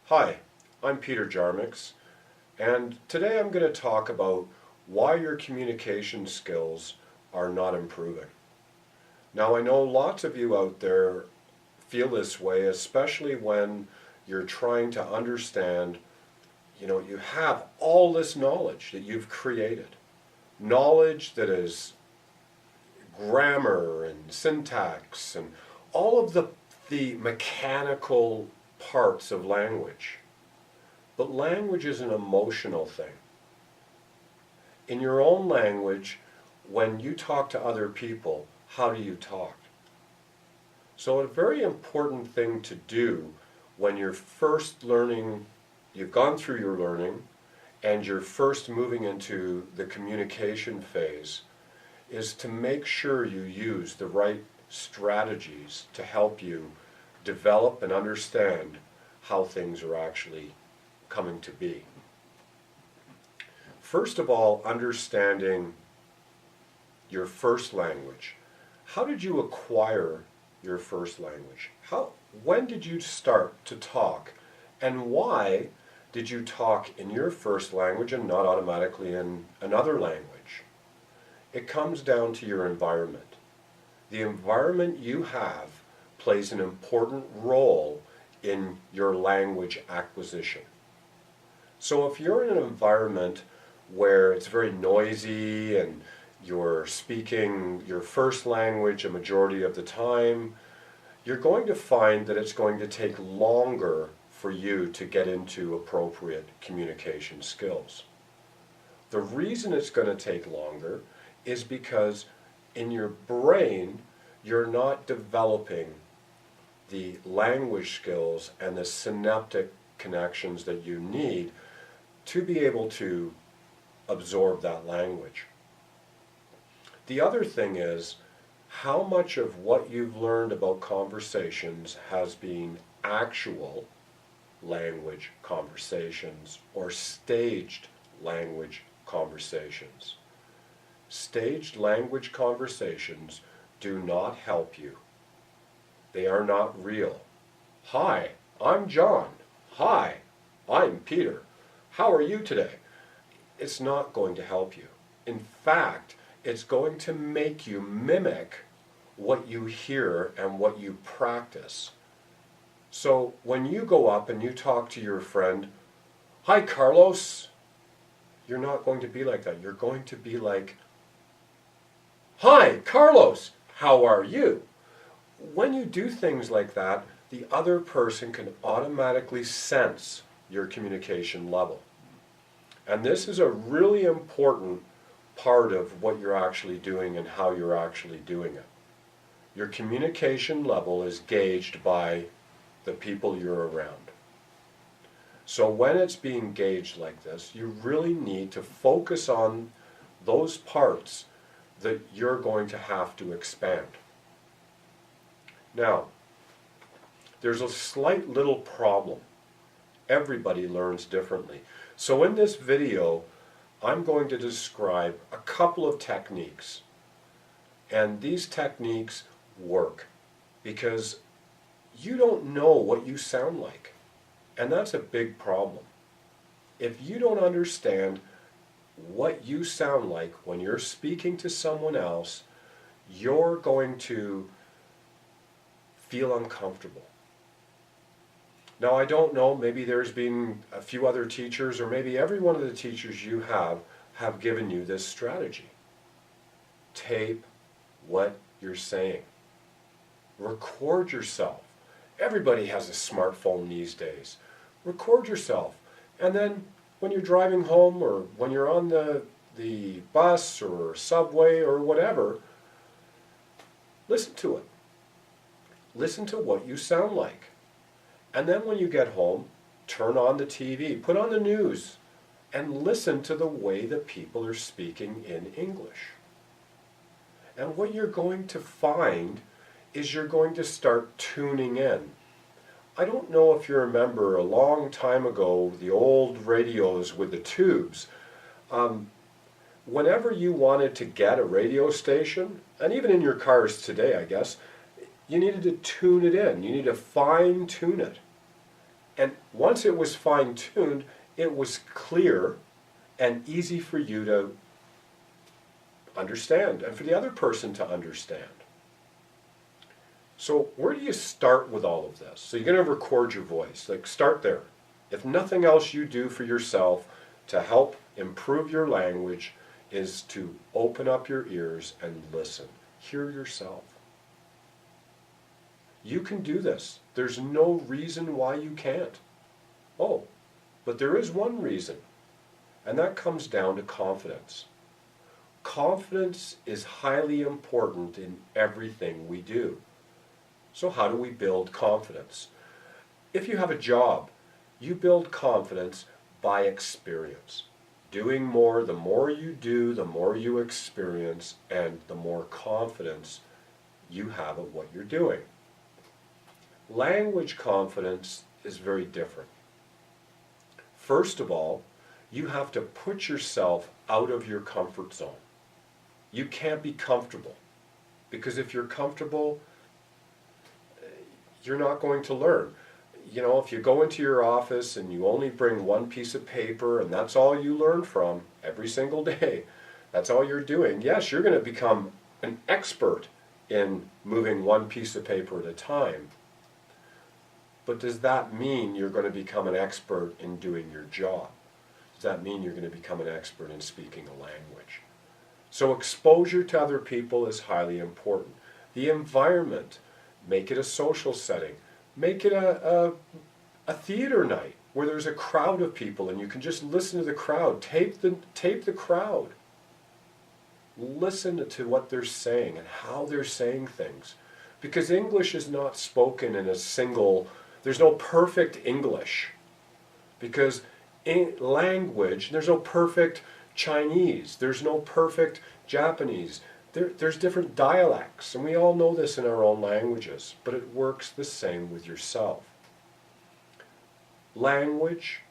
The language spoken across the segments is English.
Hi, I'm Peter Jarmics, and today I'm going to talk about why your communication skills are not improving. Now, I know lots of you out there feel this way, especially when you're trying to understand, you have all this knowledge that you've created. Knowledge that is grammar and syntax and all of the mechanical parts of language. But language is an emotional thing. In your own language, when you talk to other people, how do you talk? So a very important thing to do when you're first learning, you've gone through your learning, and you're first moving into the communication phase, is to make sure you use the right strategies to help you develop and understand how things are actually coming to be. First of all, understanding your first language. How did you acquire your first language? When did you start to talk? And why did you talk in your first language and not automatically in another language? It comes down to your environment. The environment you have plays an important role in your language acquisition. So if you're in an environment where it's very noisy and you're speaking your first language a majority of the time, you're going to find that it's going to take longer for you to get into appropriate communication skills. The reason it's going to take longer is because in your brain you're not developing the language skills and the synaptic connections that you need to be able to absorb that language. The other thing is how much of what you've learned about conversations has been actual language conversations or staged language conversations. Staged language conversations do not help you. They are not real. Hi, I'm John. Hi, I'm Peter. How are you today? It's not going to help you. In fact, it's going to make you mimic what you hear and what you practice. So when you go up and you talk to your friend, hi Carlos, you're not going to be like that. You're going to be like, hi Carlos, how are you? When you do things like that, the other person can automatically sense your communication level. And this is a really important part of what you're actually doing and how you're actually doing it. Your communication level is gauged by the people you're around. So when it's being gauged like this, you really need to focus on those parts that you're going to have to expand. Now, there's a slight little problem. Everybody learns differently. So in this video, I'm going to describe a couple of techniques. And these techniques work because you don't know what you sound like. And that's a big problem. If you don't understand what you sound like when you're speaking to someone else, you're going to feel uncomfortable. Now, I don't know, maybe there's been a few other teachers, or maybe every one of the teachers you have given you this strategy. Tape what you're saying. Record yourself. Everybody has a smartphone these days. Record yourself. And then when you're driving home or when you're on the bus or subway or whatever, listen to it. Listen to what you sound like. And then when you get home, turn on the TV, put on the news, and listen to the way that people are speaking in English. And what you're going to find is you're going to start tuning in. I don't know if you remember a long time ago, the old radios with the tubes. Whenever you wanted to get a radio station, and even in your cars today, I guess, you needed to tune it in. You need to fine tune it. And once it was fine-tuned, it was clear and easy for you to understand and for the other person to understand. So where do you start with all of this? So you're going to record your voice. Like, start there. If nothing else you do for yourself to help improve your language is to open up your ears and listen. Hear yourself. You can do this. There's no reason why you can't. Oh, but there is one reason, and that comes down to confidence. Confidence is highly important in everything we do. So how do we build confidence? If you have a job, you build confidence by experience. Doing more, the more you do, the more you experience, and the more confidence you have of what you're doing. Language confidence is very different. First of all, you have to put yourself out of your comfort zone. You can't be comfortable, because if you're comfortable, you're not going to learn. You know, if you go into your office and you only bring one piece of paper and that's all you learn from every single day, that's all you're doing, yes, you're going to become an expert in moving one piece of paper at a time. But does that mean you're going to become an expert in doing your job? Does that mean you're going to become an expert in speaking a language? So exposure to other people is highly important. The environment, make it a social setting. Make it a theater night where there's a crowd of people and you can just listen to the crowd. Tape the crowd. Listen to what they're saying and how they're saying things. Because English is not spoken in a single, there's no perfect English. Because in language, there's no perfect Chinese, there's no perfect Japanese. There's different dialects, and we all know this in our own languages, but it works the same with yourself. Language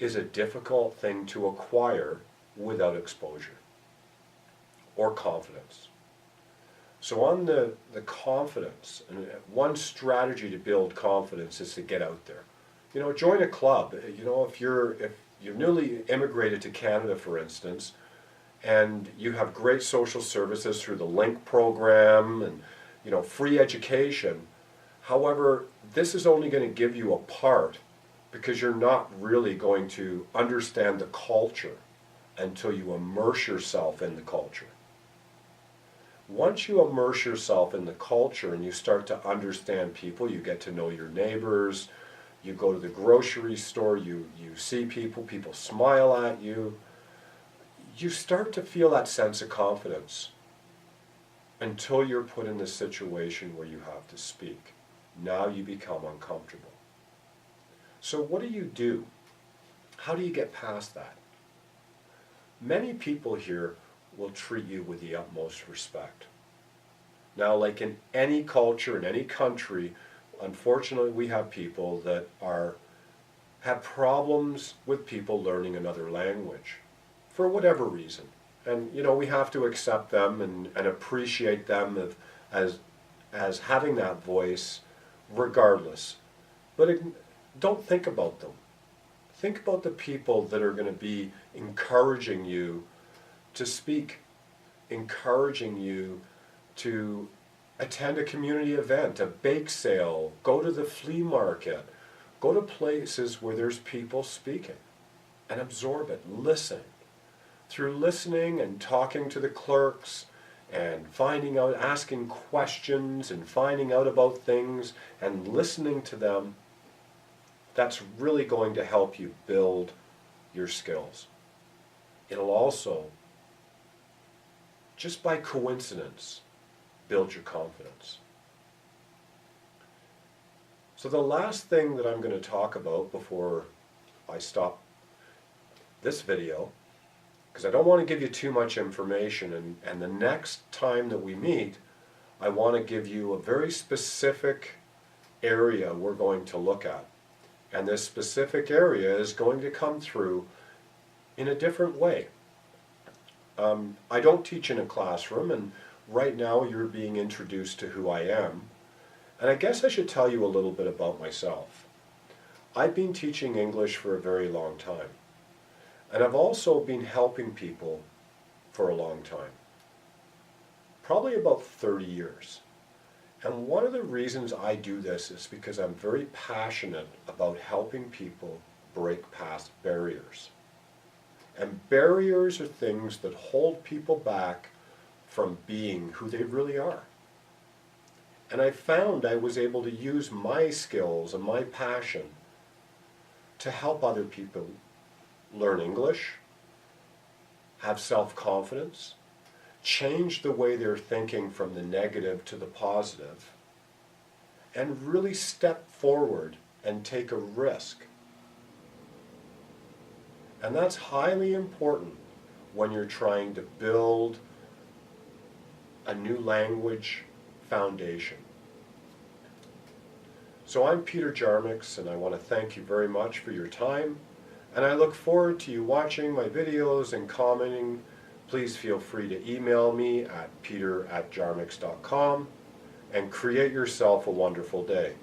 is a difficult thing to acquire without exposure or confidence. So on the confidence, and one strategy to build confidence is to get out there. You know, join a club. You know, if you're newly immigrated to Canada, for instance, and you have great social services through the LINK program and, you know, free education. However, this is only going to give you a part because you're not really going to understand the culture until you immerse yourself in the culture. Once you immerse yourself in the culture and you start to understand people, you get to know your neighbors, you go to the grocery store, you see people, people smile at you, you start to feel that sense of confidence until you're put in the situation where you have to speak. Now you become uncomfortable. So what do? How do you get past that? Many people here will treat you with the utmost respect. Now, like in any culture, in any country, unfortunately we have people that have problems with people learning another language. For whatever reason. And, you know, we have to accept them and appreciate them as having that voice regardless. But don't think about them. Think about the people that are going to be encouraging you to speak, encouraging you to attend a community event, a bake sale, go to the flea market, go to places where there's people speaking and absorb it, listen. Through listening and talking to the clerks and finding out, asking questions and finding out about things and listening to them, that's really going to help you build your skills. It'll also, just by coincidence, build your confidence. So the last thing that I'm going to talk about before I stop this video, because I don't want to give you too much information, and the next time that we meet, I want to give you a very specific area we're going to look at. And this specific area is going to come through in a different way. I don't teach in a classroom, and right now you're being introduced to who I am. And I guess I should tell you a little bit about myself. I've been teaching English for a very long time. And I've also been helping people for a long time. Probably about 30 years. And one of the reasons I do this is because I'm very passionate about helping people break past barriers. And barriers are things that hold people back from being who they really are. And I found I was able to use my skills and my passion to help other people learn English, have self-confidence, change the way they're thinking from the negative to the positive, and really step forward and take a risk. And that's highly important when you're trying to build a new language foundation. So I'm Peter Jarmics, and I want to thank you very much for your time, and I look forward to you watching my videos and commenting. Please feel free to email me at peter@jarmics.com, and create yourself a wonderful day.